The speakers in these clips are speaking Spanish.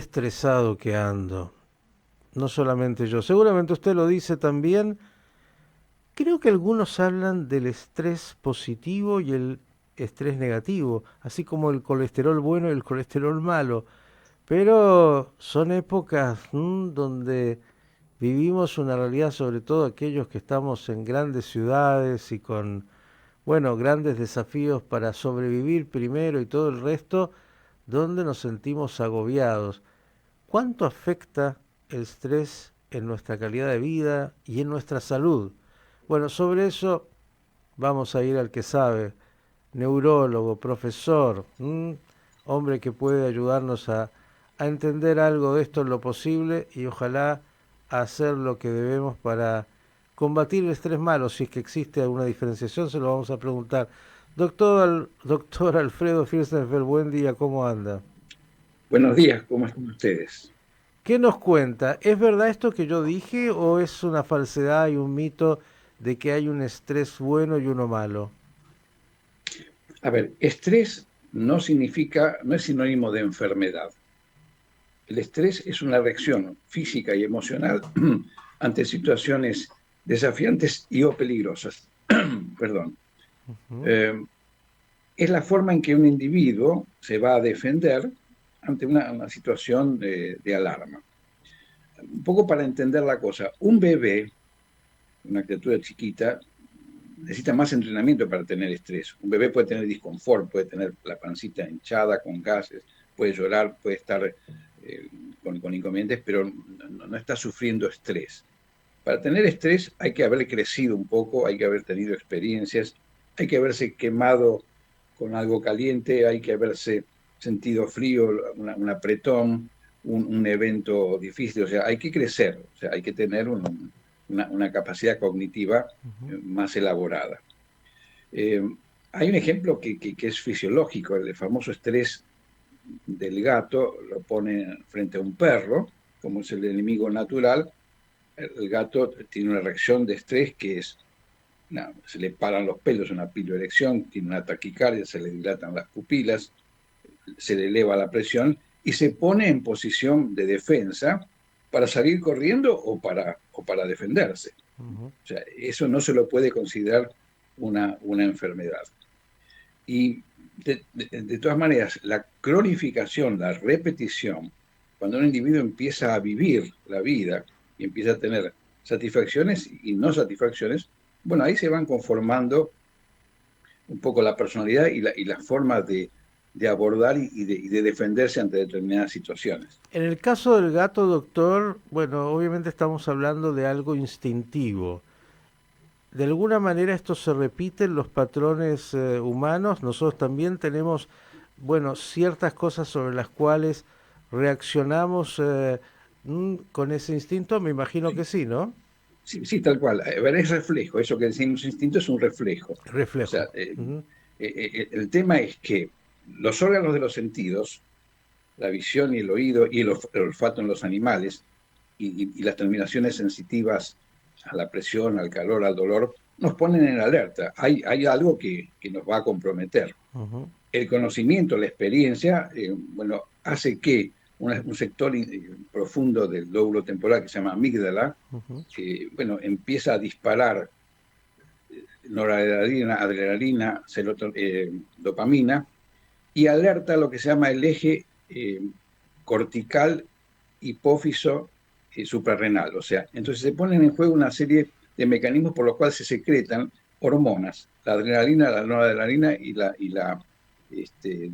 Estresado que ando. No solamente yo, seguramente usted lo dice también. Creo que algunos hablan del estrés positivo y el estrés negativo, así como el colesterol bueno y el colesterol malo. Pero son épocas donde vivimos una realidad, sobre todo aquellos que estamos en grandes ciudades y con, bueno, grandes desafíos para sobrevivir primero y todo el resto, donde nos sentimos agobiados. ¿Cuánto afecta el estrés en nuestra calidad de vida y en nuestra salud? Bueno, sobre eso vamos a ir al que sabe, neurólogo, profesor, hombre que puede ayudarnos a entender algo de esto en lo posible y ojalá hacer lo que debemos para combatir el estrés malo. Si es que existe alguna diferenciación, se lo vamos a preguntar. Doctor Alfredo Firstenfeld, buen día, ¿cómo anda? Buenos días, ¿cómo están ustedes? ¿Qué nos cuenta? ¿Es verdad esto que yo dije o es una falsedad y un mito de que hay un estrés bueno y uno malo? A ver, estrés no significa, no es sinónimo de enfermedad. El estrés es una reacción física y emocional ante situaciones desafiantes y o peligrosas. Perdón. Ujú. Eh, es la forma en que un individuo se va a defender ante una situación de alarma. Un poco para entender la cosa, un bebé, una criatura chiquita, necesita más entrenamiento para tener estrés. Un bebé puede tener disconfort, puede tener la pancita hinchada con gases, puede llorar, puede estar con inconvenientes, pero no está sufriendo estrés. Para tener estrés hay que haber crecido un poco, hay que haber tenido experiencias, hay que haberse quemado con algo caliente, hay que haberse sentido frío, un apretón, un evento difícil, o sea, hay que crecer, o sea, hay que tener una capacidad cognitiva más elaborada. Eh, hay un ejemplo que es fisiológico, el famoso estrés del gato, lo pone frente a un perro, como es el enemigo natural. El gato tiene una reacción de estrés que es, se le paran los pelos, una piloerección, tiene una taquicardia, se le dilatan las pupilas, se le eleva la presión y se pone en posición de defensa para salir corriendo o para defenderse. Ujú. O sea, eso no se lo puede considerar una enfermedad. Y de todas maneras, la cronificación, la repetición, cuando un individuo empieza a vivir la vida y empieza a tener satisfacciones y no satisfacciones, bueno, ahí se van conformando un poco la personalidad y la forma de abordar y de defenderse ante determinadas situaciones. En el caso del gato, doctor, bueno, obviamente estamos hablando de algo instintivo. De alguna manera esto se repite en los patrones humanos. Nosotros también tenemos, bueno, ciertas cosas sobre las cuales reaccionamos con ese instinto. Me imagino Sí, que sí, ¿no? sí, sí, tal cual. A ver, es reflejo, eso que decimos instinto es un reflejo. O sea, Reflejo. Ujú. el tema es que los órganos de los sentidos, la visión y el oído y el olfato en los animales y las terminaciones sensitivas a la presión, al calor, al dolor, nos ponen en alerta. Hay algo que nos va a comprometer. Ujú. El conocimiento, la experiencia, bueno, hace que un sector profundo del lóbulo temporal que se llama amígdala, Ujú. bueno, empieza a disparar noradrenalina, adrenalina, dopamina, y alerta lo que se llama el eje cortical, hipófiso suprarrenal. O sea, entonces se ponen en juego una serie de mecanismos por los cuales se secretan hormonas, la adrenalina, la noradrenalina y la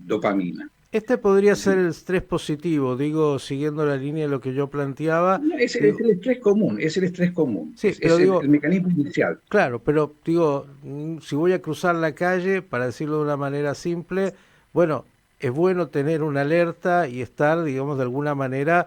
dopamina. Este podría ser Sí. el estrés positivo, digo, siguiendo la línea de lo que yo planteaba. No, es Digo, el estrés común, es el estrés común, sí, es pero el digo, mecanismo inicial. claro, pero digo, si voy a cruzar la calle, para decirlo de una manera simple, bueno, es bueno tener una alerta y estar, digamos, de alguna manera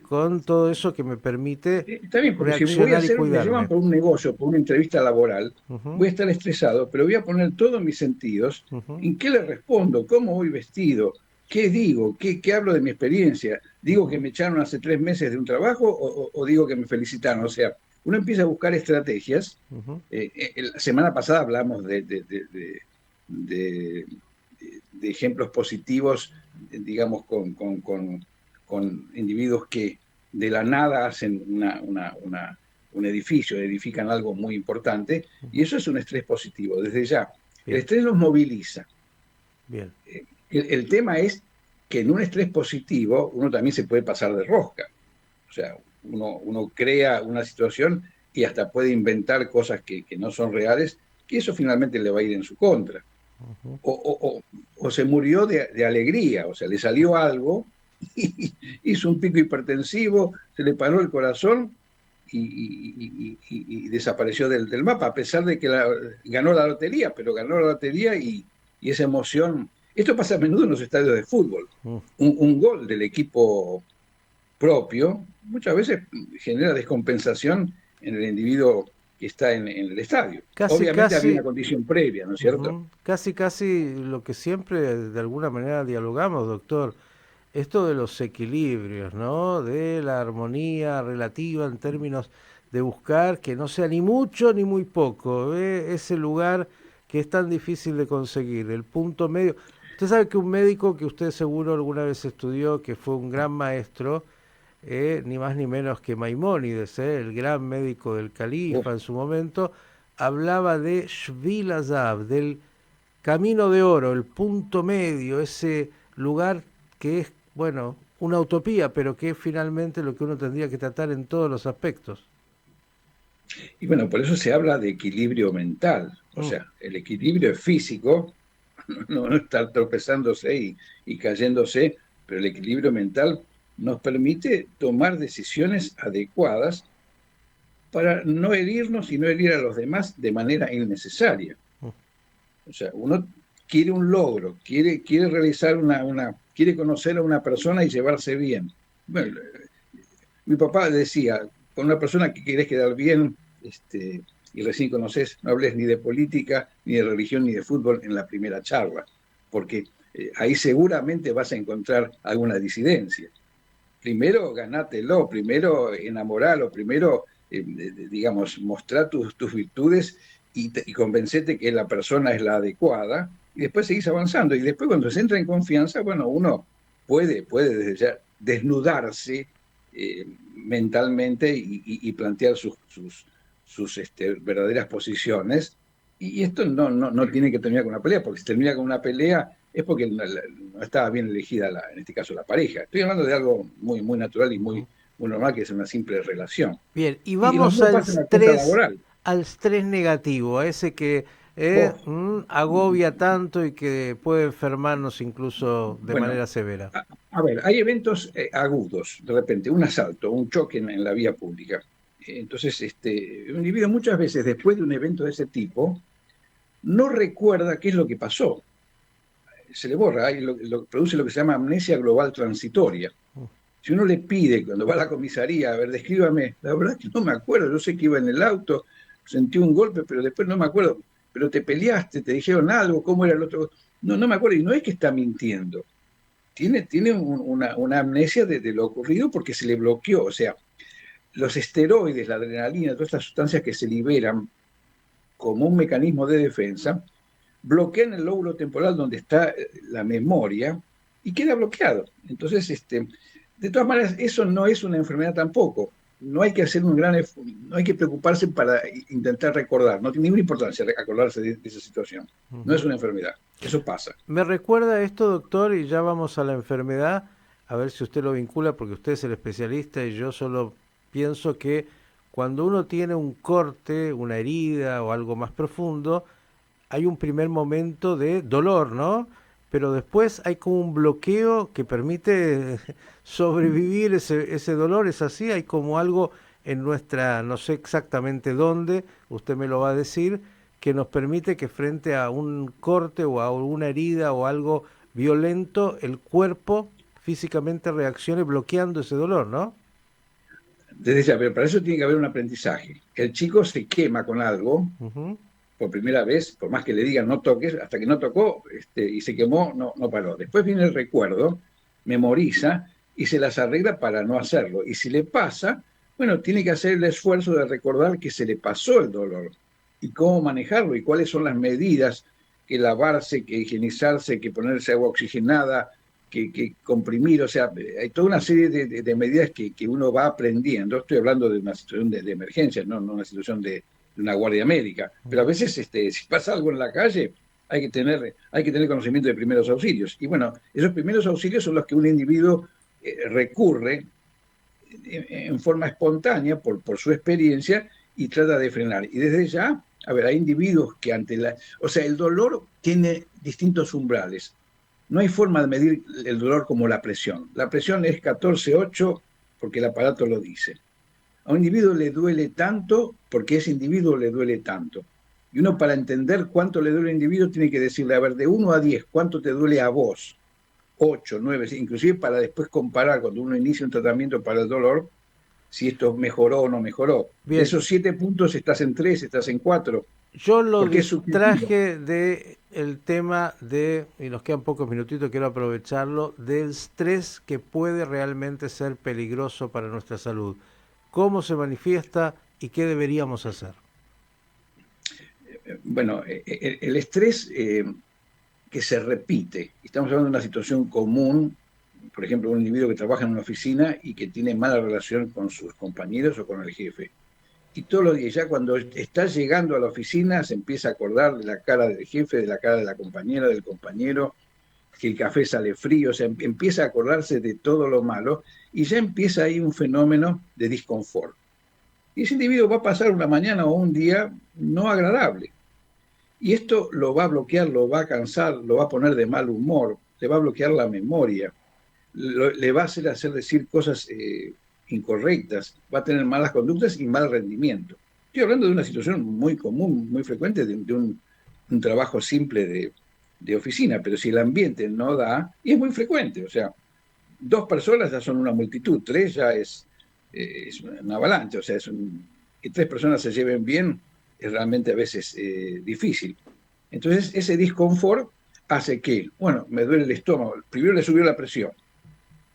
con todo eso que me permite Está bien, porque si voy a reaccionar y hacer, me llaman cuidarme. por un negocio, por una entrevista laboral, Ujú. voy a estar estresado, pero voy a poner todos mis sentidos Ujú. en qué le respondo, cómo voy vestido, qué digo, qué hablo de mi experiencia. ¿Digo que Ujú. me echaron hace 3 meses de un trabajo o digo que me felicitaron? O sea, uno empieza a buscar estrategias. Ujú. La semana pasada hablamos de ejemplos positivos, digamos, con con individuos que de la nada hacen un edificio, edifican algo muy importante, y eso es un estrés positivo, desde ya. El Bien, estrés los moviliza. bien. El tema es que en un estrés positivo uno también se puede pasar de rosca. O sea, uno crea una situación y hasta puede inventar cosas que no son reales, que eso finalmente le va a ir en su contra. Ujú. O se murió de alegría, o sea, le salió algo, y hizo un pico hipertensivo, se le paró el corazón y desapareció del mapa, a pesar de que ganó la lotería, pero ganó la lotería y esa emoción. Esto pasa a menudo en los estadios de fútbol. Mm. Un gol del equipo propio muchas veces genera descompensación en el individuo que está en el estadio. Casi, Obviamente había una casi, condición previa, ¿no es cierto? ujú, casi, casi lo que siempre de alguna manera dialogamos, doctor. Esto de los equilibrios, ¿no? De la armonía relativa en términos de buscar que no sea ni mucho ni muy poco, ¿eh? Ese lugar que es tan difícil de conseguir, el punto medio. Usted sabe que un médico que usted seguro alguna vez estudió, que fue un gran maestro, ni más ni menos que Maimónides, el gran médico del Uf. califa en su momento, hablaba de Shvil Azab, del camino de oro, el punto medio, ese lugar que es, bueno, una utopía, pero que es finalmente lo que uno tendría que tratar en todos los aspectos. Y bueno, por eso se habla de equilibrio mental. O Mm, sea, el equilibrio es físico, no estar tropezándose y cayéndose, pero el equilibrio mental nos permite tomar decisiones adecuadas para no herirnos y no herir a los demás de manera innecesaria. mm. O sea, uno quiere un logro, quiere realizar quiere conocer a una persona y llevarse bien. Bueno, mi papá decía, con una persona que querés quedar bien, y recién conoces, no hables ni de política, ni de religión, ni de fútbol en la primera charla, porque ahí seguramente vas a encontrar alguna disidencia. Primero ganátelo, primero enamoralo, primero, digamos, mostrar tus virtudes y convencete que la persona es la adecuada, y después seguís avanzando. Y después cuando se entra en confianza, bueno, uno puede desde ya desnudarse mentalmente y plantear sus verdaderas posiciones. Y esto no tiene que terminar con una pelea, porque si termina con una pelea es porque no estaba bien elegida, en este caso, la pareja. Estoy hablando de algo muy natural y muy normal, que es una simple relación. Bien, y Y lo vamos mismo pasa en la cuenta laboral. al estrés negativo, a ese que Vos, agobia tanto y que puede enfermarnos incluso de bueno, manera severa. a ver, hay eventos agudos, de repente, un asalto, un choque en la vía pública. Entonces, un individuo muchas veces después de un evento de ese tipo no recuerda qué es lo que pasó. Se le borra, produce lo que se llama amnesia global transitoria. Si uno le pide cuando va a la comisaría, a ver, descríbame, la verdad es que no me acuerdo, yo sé que iba en el auto, sentí un golpe, pero después no me acuerdo, pero te peleaste, te dijeron algo, cómo era el otro. No me acuerdo, y no es que está mintiendo, tiene una amnesia de lo ocurrido porque se le bloqueó. O sea, los esteroides, la adrenalina, todas estas sustancias que se liberan como un mecanismo de defensa, bloquean el lóbulo temporal donde está la memoria y queda bloqueado. Entonces, de todas maneras, eso no es una enfermedad tampoco. No hay que hacer no hay que preocuparse para intentar recordar. No tiene ninguna importancia acordarse de esa situación. No es Ujú. una enfermedad. Eso pasa. Me recuerda esto, doctor, y ya vamos a la enfermedad, a ver si usted lo vincula, porque usted es el especialista y yo solo pienso que cuando uno tiene un corte, una herida o algo más profundo, hay un primer momento de dolor, ¿no? Pero después hay como un bloqueo que permite sobrevivir ese dolor, es así, hay como algo en nuestra, no sé exactamente dónde, usted me lo va a decir, que nos permite que frente a un corte o a una herida o algo violento, el cuerpo físicamente reaccione bloqueando ese dolor, ¿no? Desde ya, pero para eso tiene que haber un aprendizaje. El chico se quema con algo Ujú. por primera vez, por más que le digan no toques, hasta que no tocó y se quemó, no paró. Después viene el recuerdo, memoriza y se las arregla para no hacerlo. Y si le pasa, bueno, tiene que hacer el esfuerzo de recordar que se le pasó el dolor y cómo manejarlo y cuáles son las medidas, que lavarse, que higienizarse, que ponerse agua oxigenada, que comprimir, o sea, hay toda una serie de medidas que uno va aprendiendo. Estoy hablando de una situación de emergencia, no una situación de una guardia médica, pero a veces si pasa algo en la calle, hay que tener conocimiento de primeros auxilios. Y bueno, esos primeros auxilios son los que un individuo recurre en forma espontánea por su experiencia y trata de frenar. Y desde ya, a ver, hay individuos que ante la... O sea, el dolor tiene distintos umbrales. No hay forma de medir el dolor como la presión. La presión es 14,8 porque el aparato lo dice. A un individuo le duele tanto porque ese individuo le duele tanto. Y uno para entender cuánto le duele al individuo tiene que decirle, a ver, de 1 a 10, ¿cuánto te duele a vos? 8, 9, inclusive para después comparar cuando uno inicia un tratamiento para el dolor, si esto mejoró o no mejoró. De Bien, esos 7 puntos estás en 3, estás en 4, yo lo porque es subjetivo. distraje de el tema de, y nos quedan pocos minutitos, quiero aprovecharlo, del estrés que puede realmente ser peligroso para nuestra salud. ¿Cómo se manifiesta y qué deberíamos hacer? Bueno, el estrés que se repite, estamos hablando de una situación común, por ejemplo, un individuo que trabaja en una oficina y que tiene mala relación con sus compañeros o con el jefe. Y todos los días, ya cuando está llegando a la oficina, se empieza a acordar de la cara del jefe, de la cara de la compañera, del compañero, que el café sale frío, o sea, empieza a acordarse de todo lo malo y ya empieza ahí un fenómeno de disconfort. Y ese individuo va a pasar una mañana o un día no agradable. Y esto lo va a bloquear, lo va a cansar, lo va a poner de mal humor, le va a bloquear la memoria, le va a hacer decir cosas incorrectas, va a tener malas conductas y mal rendimiento. Estoy hablando de una situación muy común, muy frecuente, de un trabajo simple de oficina, pero si el ambiente no da, y es muy frecuente, o sea, 2 personas ya son una multitud, 3 ya es una avalancha, o sea, que 3 personas se lleven bien es realmente a veces difícil. Entonces, ese disconfort hace que, bueno, me duele el estómago, primero le subió la presión,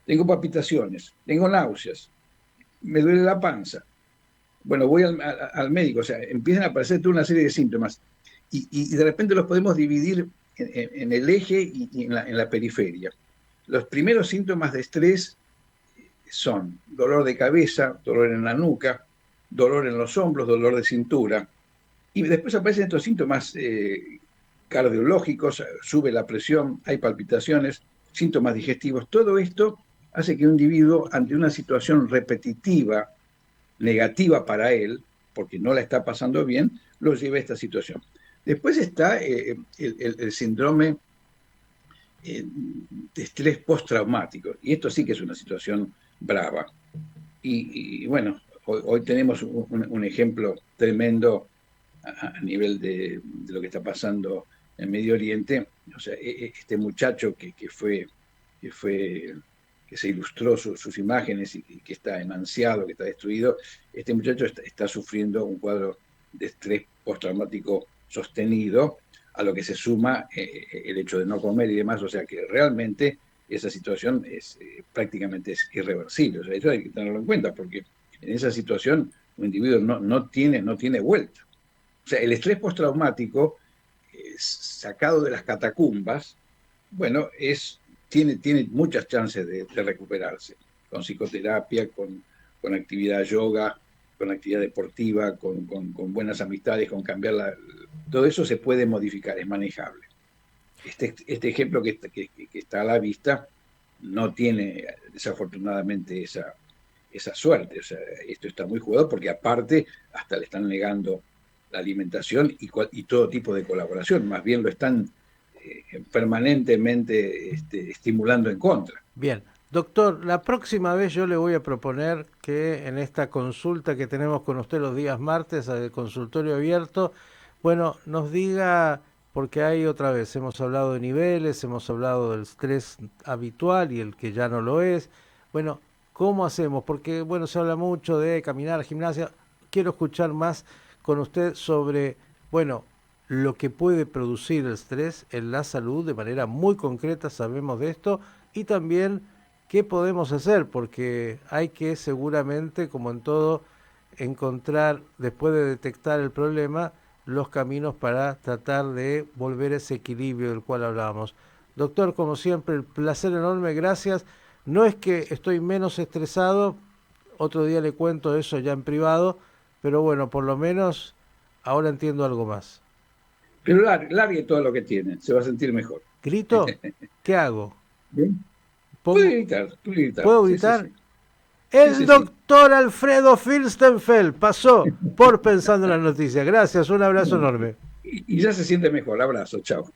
tengo palpitaciones, tengo náuseas, me duele la panza. Bueno, voy al médico, o sea, empiezan a aparecer toda una serie de síntomas y de repente los podemos dividir en el eje y en la periferia. Los primeros síntomas de estrés son dolor de cabeza, dolor en la nuca, dolor en los hombros, dolor de cintura. Y después aparecen estos síntomas cardiológicos, sube la presión, hay palpitaciones, síntomas digestivos. Todo esto hace que un individuo, ante una situación repetitiva, negativa para él, porque no la está pasando bien, lo lleve a esta situación. Después está el síndrome de estrés postraumático, y esto sí que es una situación brava. Bueno, hoy tenemos un ejemplo tremendo a nivel de lo que está pasando en Medio Oriente. O sea, este muchacho que fue que se ilustró sus imágenes y que está emanciado, que está destruido, este muchacho está sufriendo un cuadro de estrés postraumático sostenido, a lo que se suma el hecho de no comer y demás, o sea que realmente esa situación prácticamente es irreversible. O sea, eso hay que tenerlo en cuenta, porque en esa situación un individuo no tiene vuelta. O sea, el estrés postraumático, sacado de las catacumbas, bueno, tiene muchas chances de recuperarse, con psicoterapia, con actividad yoga, con actividad deportiva, con buenas amistades, con cambiar todo eso se puede modificar, es manejable. Este ejemplo que está a la vista no tiene desafortunadamente esa suerte. O sea, esto está muy jugado porque aparte hasta le están negando la alimentación y todo tipo de colaboración, más bien lo están permanentemente estimulando en contra. Bien, doctor, la próxima vez yo le voy a proponer que en esta consulta que tenemos con usted los días martes, al consultorio abierto, bueno, nos diga, porque hay otra vez, hemos hablado de niveles, hemos hablado del estrés habitual y el que ya no lo es. Bueno, ¿cómo hacemos? Porque, bueno, se habla mucho de caminar, gimnasia. Quiero escuchar más con usted sobre, bueno, lo que puede producir el estrés en la salud de manera muy concreta, sabemos de esto, y también qué podemos hacer, porque hay que seguramente, como en todo, encontrar, después de detectar el problema, los caminos para tratar de volver a ese equilibrio del cual hablábamos. Doctor, como siempre, el placer enorme, gracias. No es que estoy menos estresado, otro día le cuento eso ya en privado, pero bueno, por lo menos ahora entiendo algo más. Pero largue todo lo que tiene, se va a sentir mejor. ¿Grito? ¿Qué hago? ¿Bien? Pongo, Puede gritar. ¿puedo Sí, sí, gritar? sí. Sí, El sí, sí. doctor Alfredo Filstenfeld pasó por Pensando en las Noticias. Gracias, un abrazo enorme. Y ya se siente mejor. Abrazo, chao.